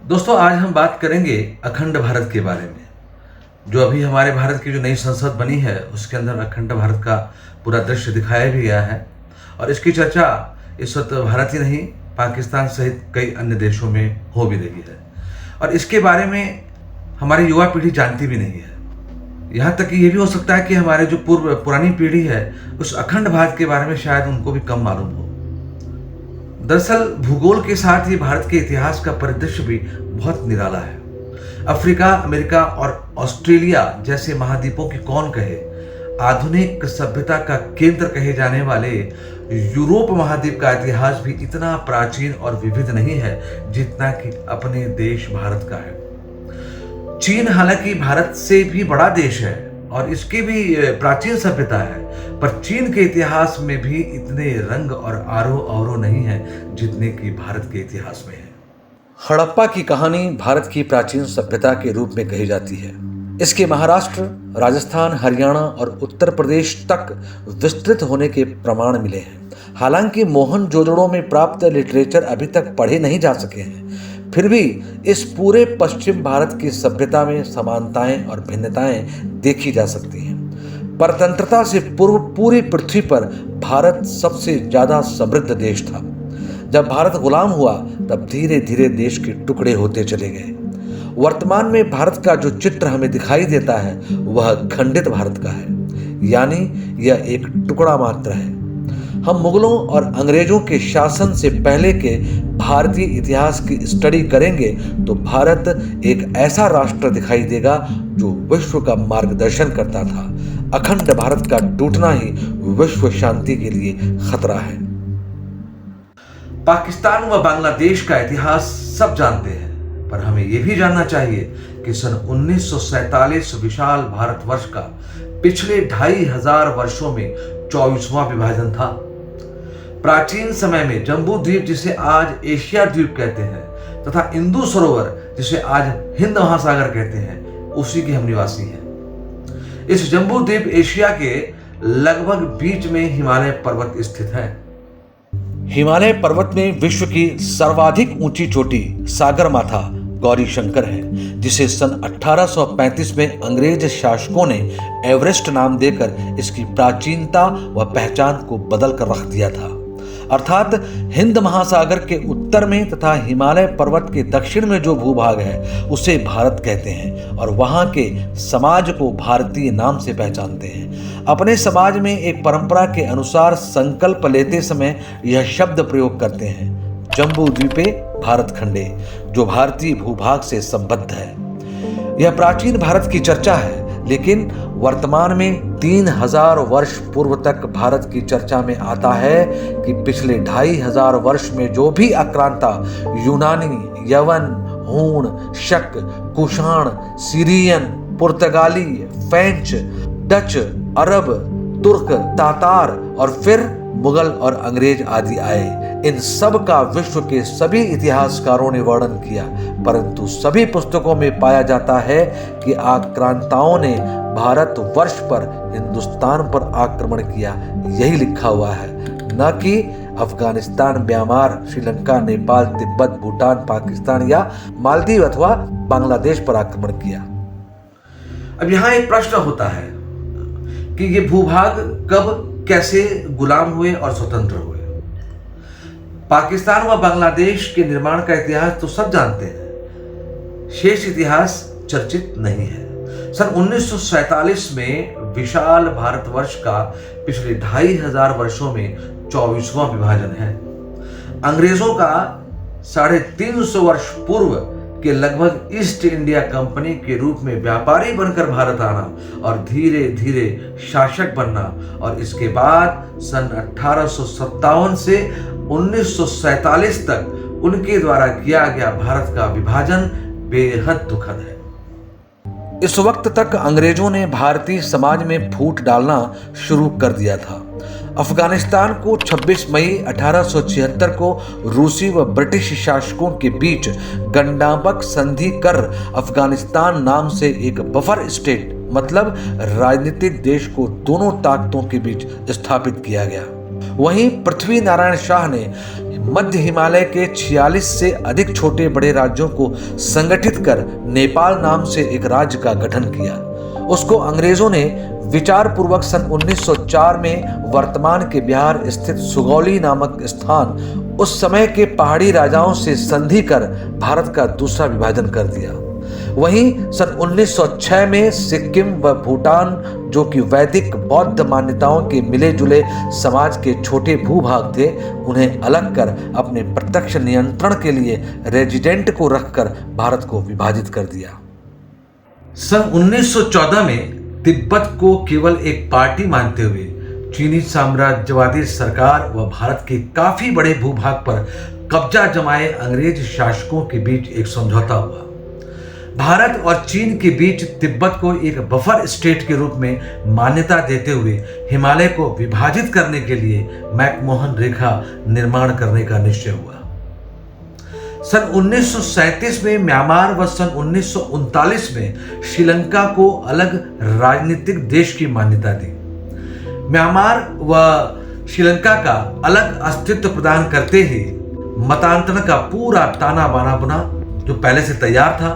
दोस्तों, आज हम बात करेंगे अखंड भारत के बारे में। जो अभी हमारे भारत की जो नई संसद बनी है, उसके अंदर अखंड भारत का पूरा दृश्य दिखाया भी गया है। और इसकी चर्चा इस वक्त भारत ही नहीं, पाकिस्तान सहित कई अन्य देशों में हो भी रही है। और इसके बारे में हमारी युवा पीढ़ी जानती भी नहीं है। यहाँ तक कि ये भी हो सकता है कि हमारे जो पुरानी पीढ़ी है, उस अखंड भारत के बारे में शायद उनको भी कम मालूम हो। दरअसल भूगोल के साथ ही भारत के इतिहास का परिदृश्य भी बहुत निराला है। अफ्रीका, अमेरिका और ऑस्ट्रेलिया जैसे महाद्वीपों की कौन कहे, आधुनिक सभ्यता का केंद्र कहे जाने वाले यूरोप महाद्वीप का इतिहास भी इतना प्राचीन और विविध नहीं है जितना कि अपने देश भारत का है। चीन हालांकि भारत से भी बड़ा देश है और इसकी भी प्राचीन सभ्यता है, पर चीन के इतिहास में भी इतने रंग और आरोह अवरोह नहीं है जितने कि भारत के इतिहास में है। हड़प्पा की कहानी भारत की प्राचीन सभ्यता के रूप में कही जाती है। इसके महाराष्ट्र, राजस्थान, हरियाणा और उत्तर प्रदेश तक विस्तृत होने के प्रमाण मिले हैं। हालांकि मोहनजोदड़ो में प्राप्त लिटरेचर अभी तक पढ़े नहीं जा सके हैं, फिर भी इस पूरे पश्चिम भारत की सभ्यता में समानताएं और भिन्नताएं देखी जा सकती हैं। परतंत्रता से पूर्व पूरी पृथ्वी पर भारत सबसे ज्यादा समृद्ध देश था। जब भारत गुलाम हुआ तब धीरे धीरे देश के टुकड़े होते चले गए। वर्तमान में भारत का जो चित्र हमें दिखाई देता है वह खंडित भारत का है, यानी यह एक टुकड़ा मात्र है। हम मुगलों और अंग्रेजों के शासन से पहले के भारतीय इतिहास की स्टडी करेंगे तो भारत एक ऐसा राष्ट्र दिखाई देगा जो विश्व का मार्गदर्शन करता था। अखंड भारत का टूटना ही विश्व शांति के लिए खतरा है। पाकिस्तान व बांग्लादेश का इतिहास सब जानते हैं, पर हमें यह भी जानना चाहिए कि सन 1947 विशाल भारतवर्ष का पिछले 2500 वर्षों में 24वां विभाजन था। प्राचीन समय में जम्बू द्वीप, जिसे आज एशिया द्वीप कहते हैं, तथा इंदु सरोवर, जिसे आज हिंद महासागर कहते हैं, उसी के हम निवासी हैं। इस जम्बू द्वीप एशिया के लगभग बीच में हिमालय पर्वत स्थित है। हिमालय पर्वत में विश्व की सर्वाधिक ऊंची चोटी सागरमाथा गौरी शंकर है, जिसे सन 1835 में अंग्रेज शासकों ने एवरेस्ट नाम देकर इसकी प्राचीनता व पहचान को बदल कर रख दिया था। अर्थात हिंद महासागर के उत्तर में तथा हिमालय पर्वत के दक्षिण में जो भूभाग है उसे भारत कहते हैं और वहां के समाज को भारतीय नाम से पहचानते हैं। अपने समाज में एक परंपरा के अनुसार संकल्प लेते समय यह शब्द प्रयोग करते हैं, जम्बू द्वीपे भारत खंडे, जो भारतीय भूभाग से संबद्ध है। यह प्राचीन भारत की चर्चा है, लेकिन वर्तमान में 3000 वर्ष पूर्व तक भारत की चर्चा में आता है कि पिछले 2500 वर्ष में जो भी आक्रांता यूनानी, यवन, हूण, शक, कुषाण, सीरियन, पुर्तगाली, फ्रेंच, डच, अरब, तुर्क, तातार और फिर मुगल और अंग्रेज आदि आए, इन सब का विश्व के सभी इतिहासकारों ने वर्णन किया, परंतु सभी पुस्तकों में पाया जाता है कि आक्रांताओं ने भारत वर्ष पर हिंदुस्तान पर आक्रमण किया, यही लिखा हुआ है, न कि अफगानिस्तान, म्यांमार, श्रीलंका, नेपाल, तिब्बत, भूटान, पाकिस्तान या मालदीव अथवा बांग्लादेश पर आक्रमण किया। अब यहाँ एक प्रश्न होता है कि ये भूभाग कब कैसे गुलाम हुए और स्वतंत्र हुए। पाकिस्तान व बांग्लादेश के निर्माण का इतिहास तो सब जानते हैं, शेष इतिहास चर्चित नहीं है। सन 1947 में विशाल भारतवर्ष का पिछले 2500 वर्षों में 24वां विभाजन है। अंग्रेजों का 350 वर्ष पूर्व के लगभग ईस्ट इंडिया कंपनी के रूप में व्यापारी बनकर भारत आना और धीरे धीरे शासक बनना, और इसके बाद सन 1857 से 1947 तक उनके द्वारा किया गया भारत का विभाजन बेहद दुखद है। इस वक्त तक अंग्रेजों ने भारतीय समाज में फूट डालना शुरू कर दिया था। अफगानिस्तान को 26 मई 1876 को रूसी व ब्रिटिश शासकों के बीच गंडाबक संधि कर अफगानिस्तान नाम से एक बफर स्टेट, मतलब राजनीतिक देश को दोनों ताकतों के बीच स्थापित किया गया। वहीं पृथ्वी नारायण शाह ने मध्य हिमालय के 46 से अधिक छोटे बड़े राज्यों को संगठित कर नेपाल नाम से एक राज्य का गठन किया। उसको अंग्रेजों ने विचार पूर्वक सन 1904 में वर्तमान के बिहार स्थित सुगौली नामक स्थान उस समय के पहाड़ी राजाओं से संधि कर भारत का दूसरा विभाजन कर दिया। वहीं सन 1906 में सिक्किम व भूटान, जो कि वैदिक बौद्ध मान्यताओं के मिले जुले समाज के छोटे भूभाग थे, उन्हें अलग कर अपने प्रत्यक्ष नियंत्रण के लिए रेजिडेंट को रखकर भारत को विभाजित कर दिया। सन 1914 में तिब्बत को केवल एक पार्टी मानते हुए चीनी साम्राज्यवादी सरकार व भारत के काफी बड़े भूभाग पर कब्जा जमाए अंग्रेज शासकों के बीच एक समझौता हुआ। भारत और चीन के बीच तिब्बत को एक बफर स्टेट के रूप में मान्यता देते हुए हिमालय को विभाजित करने के लिए मैकमोहन रेखा निर्माण करने का निश्चय हुआ। सन 1937 में म्यांमार व सन 1939 में श्रीलंका को अलग राजनीतिक देश की मान्यता दी। म्यांमार व श्रीलंका का अलग अस्तित्व प्रदान करते ही मतांतरण का पूरा ताना बाना बुना जो पहले से तैयार था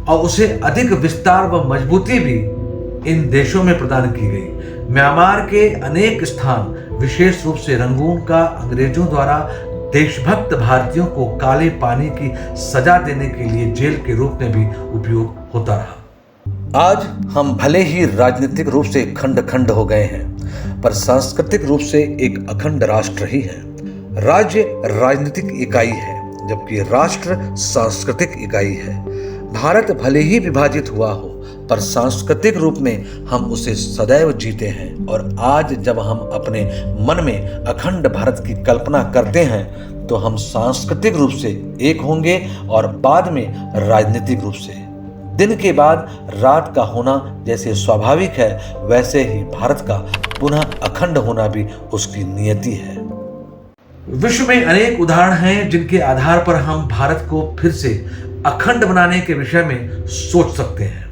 और उसे अधिक विस्तार व मजबूती भी इन देशों में प्रदान की गई। म्यांमार के अनेक स्थान, विशेष रूप से रंगून का, अंग्रेजों द्वारा देशभक्त भारतीयों को काले पानी की सजा देने के लिए जेल के रूप में भी उपयोग होता रहा। आज हम भले ही राजनीतिक रूप से खंड खंड हो गए हैं, पर सांस्कृतिक रूप से एक अखंड राष्ट्र ही है। राज्य राजनीतिक इकाई है, जबकि राष्ट्र सांस्कृतिक इकाई है। भारत भले ही विभाजित हुआ हो, पर सांस्कृतिक रूप में हम उसे सदैव जीते हैं। और आज जब हम अपने मन में अखंड भारत की कल्पना करते हैं, तो हम सांस्कृतिक रूप से एक होंगे और बाद में राजनीतिक रूप से। दिन के बाद रात का होना जैसे स्वाभाविक है, वैसे ही भारत का पुनः अखंड होना भी उसकी नियति है। विश्व में अनेक उदाहरण हैं जिनके आधार पर हम भारत को फिर से अखंड बनाने के विषय में सोच सकते हैं।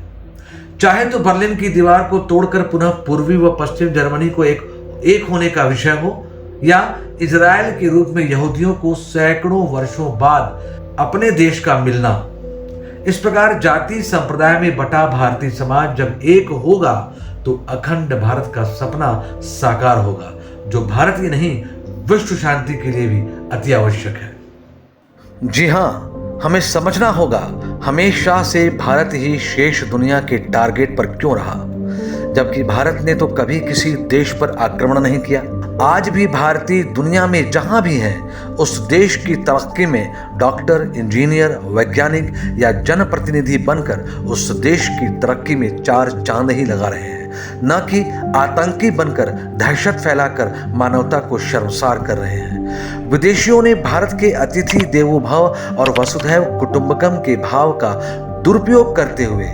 चाहे तो बर्लिन की दीवार को तोड़कर पुनः पूर्वी व पश्चिम जर्मनी को एक होने का विषय हो, या इजराइल के रूप में यहूदियों को सैकड़ों वर्षों बाद अपने देश का मिलना। इस प्रकार जाति संप्रदाय में बटा भारतीय समाज जब एक होगा तो अखंड भारत का सपना साकार होगा, जो भारत ही नहीं विश्व शांति के लिए भी अति आवश्यक है। जी हाँ, हमें समझना होगा हमेशा से भारत ही शेष दुनिया के टारगेट पर क्यों रहा, जबकि भारत ने तो कभी किसी देश पर आक्रमण नहीं किया। आज भी भारतीय दुनिया में जहां भी हैं, उस देश की तरक्की में डॉक्टर, इंजीनियर, वैज्ञानिक या जनप्रतिनिधि बनकर उस देश की तरक्की में चार चांद ही लगा रहे हैं, न कि आतंकी बनकर दहशत फैलाकर मानवता को शर्मसार कर रहे हैं। विदेशियों ने भारत के अतिथि देवो भव और वसुधैव कुटुंबकम के भाव का दुरुपयोग करते हुए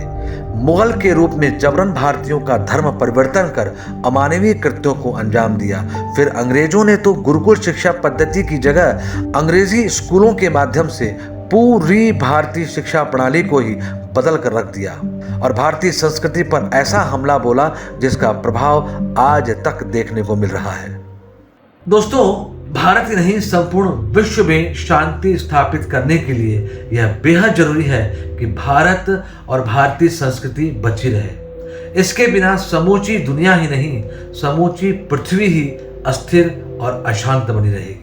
मुगल के रूप में जबरन भारतीयों का धर्म परिवर्तन कर अमानवीय कृत्यों को अंजाम दिया। फिर अंग्रेजों ने तो गुरुकुल शिक्षा पद्धति की जगह अंग्रेजी स्कूलों के माध्यम से पूरी भारतीय शिक्षा प्रणाली को ही बदल कर रख दिया और भारतीय संस्कृति पर ऐसा हमला बोला जिसका प्रभाव आज तक देखने को मिल रहा है। दोस्तों, भारत ही नहीं संपूर्ण विश्व में शांति स्थापित करने के लिए यह बेहद जरूरी है कि भारत और भारतीय संस्कृति बची रहे। इसके बिना समूची दुनिया ही नहीं, समूची पृथ्वी ही अस्थिर और अशांत बनी रहेगी।